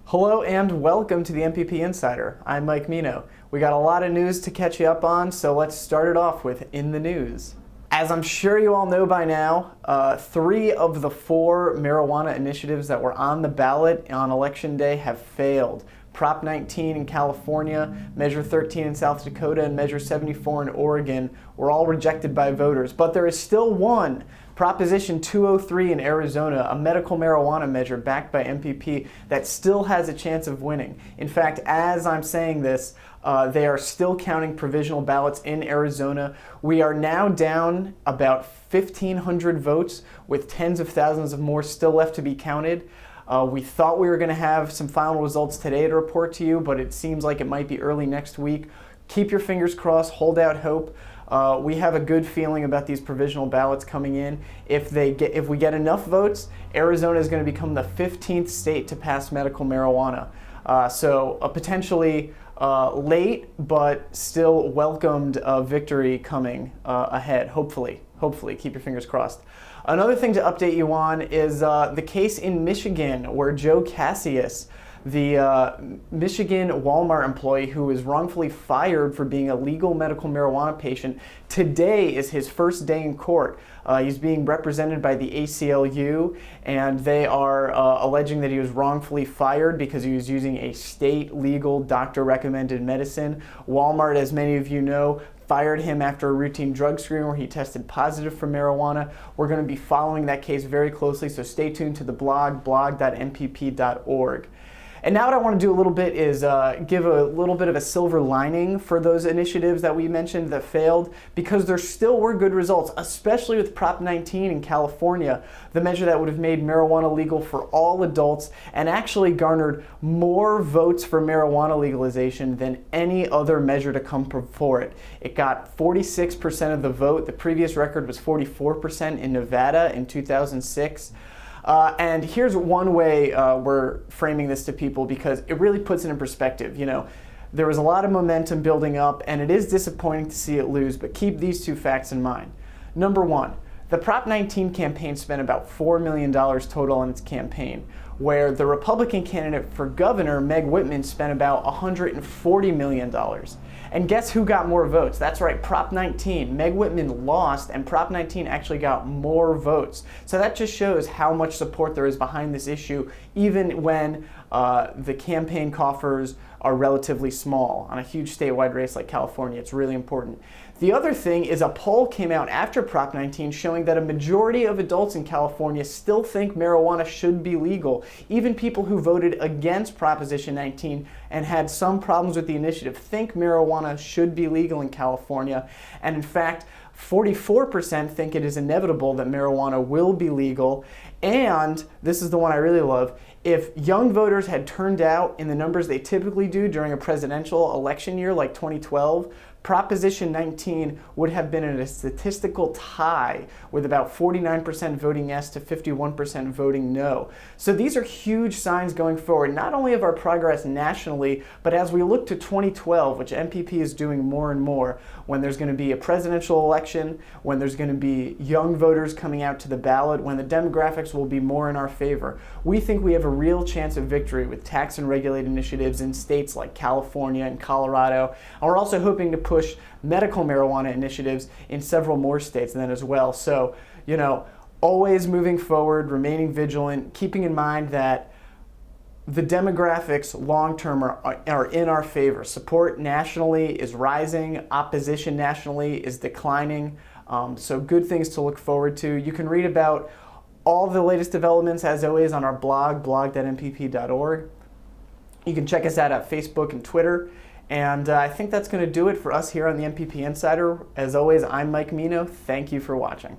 Hello and welcome to the MPP Insider. I'm Mike Mino. We got a lot of news to catch you up on, so let's start it off with In the News. As I'm sure you all know by now, 3 of the 4 marijuana initiatives that were on the ballot on Election Day have failed. Prop 19 in California, Measure 13 in South Dakota, and Measure 74 in Oregon were all rejected by voters. But there is still one, Proposition 203 in Arizona, a medical marijuana measure backed by MPP that still has a chance of winning. In fact, as I'm saying this, they are still counting provisional ballots in Arizona. We are now down about 1,500 votes with tens of thousands of more still left to be counted. We thought we were going to have some final results today to report to you, but it seems like it might be early next week. Keep your fingers crossed, hold out hope. We have a good feeling about these provisional ballots coming in. If we get enough votes, Arizona is going to become the 15th state to pass medical marijuana. So a potentially late but still welcomed victory coming ahead, hopefully. Hopefully, keep your fingers crossed. Another thing to update you on is the case in Michigan where Joe Casias, the Michigan Wal-mart employee who was wrongfully fired for being a legal medical marijuana patient, today is his first day in court. He's being represented by the ACLU, and they are alleging that he was wrongfully fired because he was using a state legal doctor-recommended medicine. Wal-mart, as many of you know, fired him after a routine drug screen where he tested positive for marijuana. We're going to be following that case very closely, so stay tuned to the blog.mpp.org. And now what I want to do a little bit is give a little bit of a silver lining for those initiatives that we mentioned that failed, because there still were good results, especially with Prop 19 in California, the measure that would have made marijuana legal for all adults and actually garnered more votes for marijuana legalization than any other measure to come before it. It got 46% of the vote. The previous record was 44% in Nevada in 2006. And here's one way we're framing this to people, because it really puts it in perspective. You know, there was a lot of momentum building up, and it is disappointing to see it lose, but keep these 2 facts in mind. Number 1, the Prop 19 campaign spent about $4 million total on its campaign, where the Republican candidate for governor, Meg Whitman, spent about $140 million. And guess who got more votes? That's right, Prop 19. Meg Whitman lost, and Prop 19 actually got more votes. So that just shows how much support there is behind this issue, even when the campaign coffers are relatively small. On a huge statewide race like California, it's really important. The other thing is a poll came out after Prop 19 showing that a majority of adults in California still think marijuana should be legal. Even people who voted against Proposition 19 and had some problems with the initiative think marijuana should be legal in California. And in fact, 44% think it is inevitable that marijuana will be legal. And this is the one I really love. If young voters had turned out in the numbers they typically do during a presidential election year like 2012, Proposition 19 would have been in a statistical tie with about 49% voting yes to 51% voting no. So these are huge signs going forward, not only of our progress nationally, but as we look to 2012, which MPP is doing more and more, when there's going to be a presidential election, when there's going to be young voters coming out to the ballot, when the demographics will be more in our favor. We think we have a real chance of victory with tax and regulated initiatives in states like California and Colorado. And we're also hoping to push medical marijuana initiatives in several more states then as well. So, you know, always moving forward, remaining vigilant, keeping in mind that the demographics long-term are in our favor. Support nationally is rising, opposition nationally is declining. So good things to look forward to. You can read about all the latest developments, as always, on our blog.mpp.org. You can check us out at Facebook and Twitter. And I think that's going to do it for us here on the MPP Insider. As always, I'm Mike Mino. Thank you for watching.